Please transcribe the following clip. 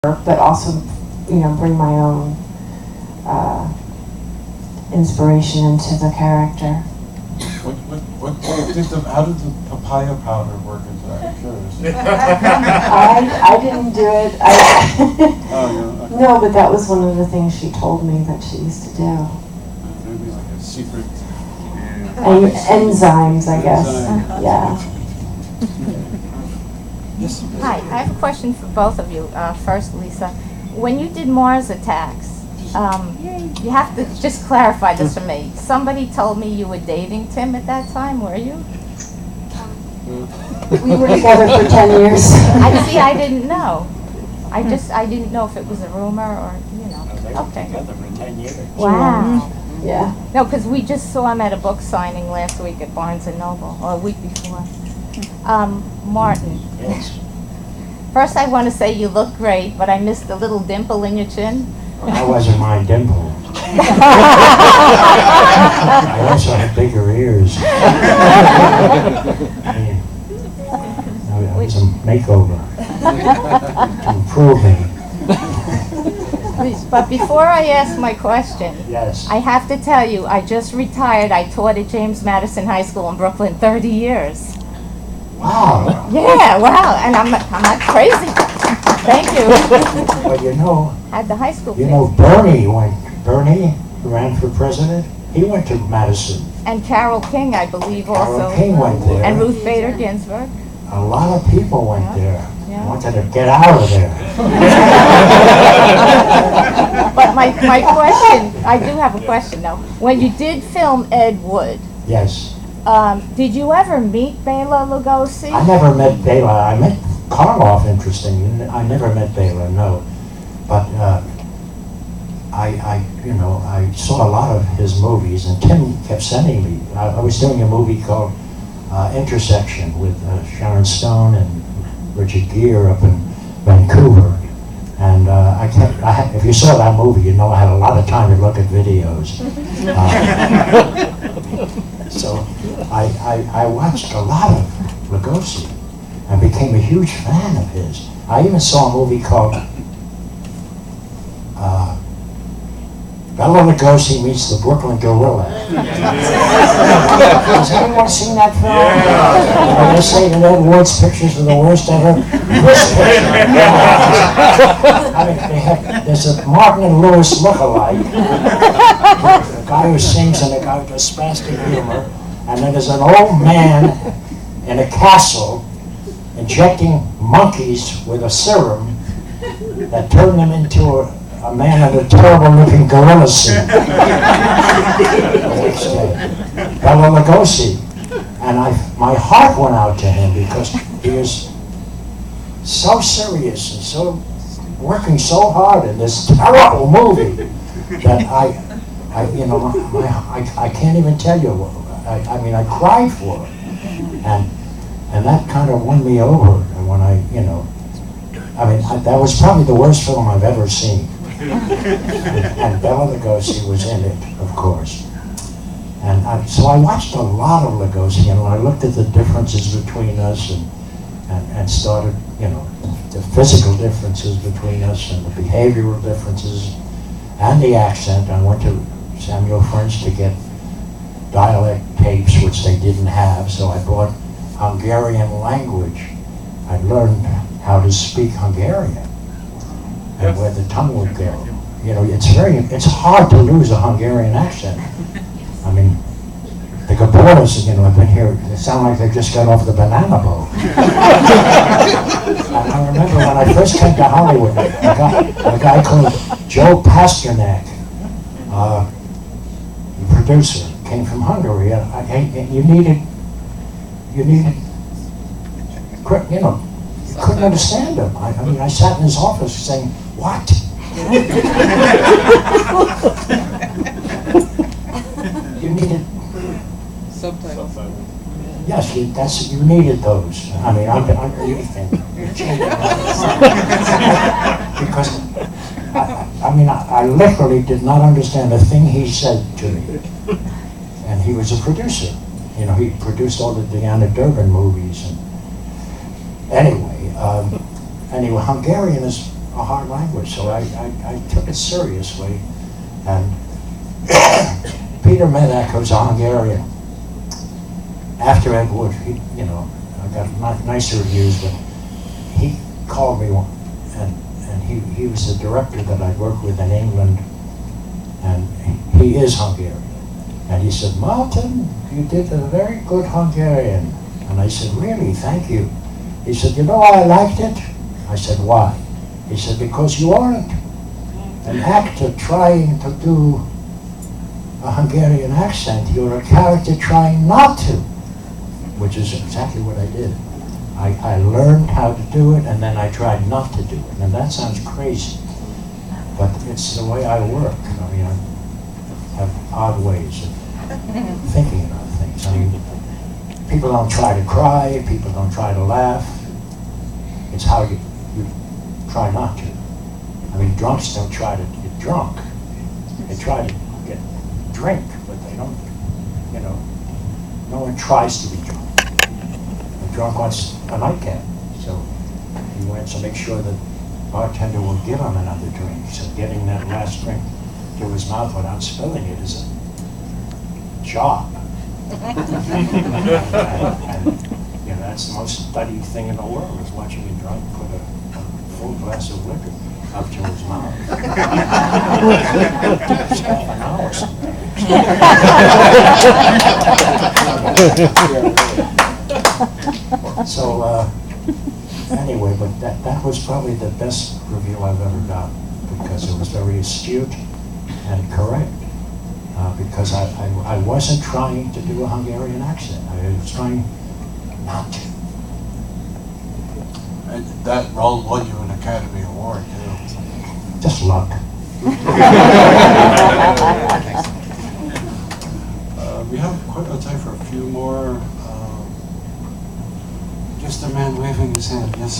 but also, bring my own inspiration into the character. How did the papaya powder work into that? I'm curious. I didn't do it. No, but that was one of the things she told me that she used to do. Maybe like a secret. Enzymes, I guess. Yeah. Yes. Hi, I have a question for both of you. First, Lisa, when you did Mars Attacks, you have to just clarify this for me. Somebody told me you were dating Tim at that time, were you? We were together for 10 years. I didn't know. I didn't know if it was a rumor or, They were Okay. together for 10 years. Wow. Yeah. No, because we just saw him at a book signing last week at Barnes & Noble, or a week before. Martin. Yes. First, I want to say you look great, but I missed the little dimple in your chin. That wasn't my dimple. I also had bigger ears. It was a makeover to improve me. But before I ask my question, Yes. I have to tell you, I just retired. I taught at James Madison High School in Brooklyn 30 years. Wow. Yeah, wow, and I'm not crazy. Thank you. Well, At the high school. Bernie, who ran for president, he went to Madison. And Carole King, I believe, also. Carole King went there. And Ruth Bader Ginsburg. A lot of people went there. Yeah. Wanted to get out of there. But my question, I do have a question though. When you did film Ed Wood, Yes. did you ever meet Bela Lugosi? I never met Bela. I met Karloff, interesting. I never met Bela, no. But I saw a lot of his movies, and Tim kept sending me. I was doing a movie called Intersection with Sharon Stone and Richard Gere up in Vancouver. And if you saw that movie, I had a lot of time to look at videos. So I watched a lot of Lugosi and became a huge fan of his. I even saw a movie called Bela Lugosi Meets the Brooklyn Gorilla. Has anyone seen that film? Yeah. They say that Ed Wood's pictures are the worst ever. This picture. There's a Martin and Lewis look-alike. A guy who sings and a guy who does spastic humor. And then there's an old man in a castle injecting monkeys with a serum that turned them into a man in a terrible-looking gorilla suit. Bela Lugosi. And my heart went out to him because he was so serious and so working so hard in this terrible movie that I can't even tell you. I cried for it, and that kind of won me over. And when that was probably the worst film I've ever seen. And Bela Lugosi was in it, of course. And so I watched a lot of Lugosi, and when I looked at the differences between us and started, the physical differences between us and the behavioral differences and the accent, I went to Samuel French to get dialect tapes, which they didn't have, so I bought Hungarian language. I learned how to speak Hungarian and where the tongue would go. It's hard to lose a Hungarian accent. I mean, the Gaboras, have been here, they sound like they just got off the banana boat. And I remember when I first came to Hollywood, a guy called Joe Pasternak, the producer, came from Hungary. You couldn't understand him. I sat in his office saying, "What?" You needed subtitles. Yes, you needed those. Because I literally did not understand a thing he said to me. And he was a producer. He produced all the Diana Durbin movies. And anyway, Hungarian is a hard language, so I took it seriously. And Peter Medak, who's a Hungarian, after Ed Wood, I got nicer reviews, but he called me and he was the director that I worked with in England, and he is Hungarian. And he said, "Martin, you did a very good Hungarian." And I said, "Really, thank you." He said, "You know why I liked it?" I said, "Why?" He said, "Because you aren't an actor trying to do a Hungarian accent. You're a character trying not to," which is exactly what I did. I learned how to do it, and then I tried not to do it. And that sounds crazy, but it's the way I work. I mean, I have odd ways of thinking about things. I mean, people don't try to cry, people don't try to laugh. It's how you try not to. I mean, drunks don't try to get drunk. They try to get drink, but they don't, no one tries to be drunk. The drunk wants a nightcap, so he wants to make sure that the bartender will give him another drink. So getting that last drink to his mouth without spilling it is a job. and that's the most studied thing in the world, is watching a drunk put a full glass of liquor up to his mouth. It's half an hour sometimes. So anyway, but that was probably the best review I've ever got, because it was very astute and correct. Because I wasn't trying to do a Hungarian accent. I was trying not to. And that role won you an Academy Award, too. Just luck. We have quite a time for a few more. Just a man waving his hand, yes.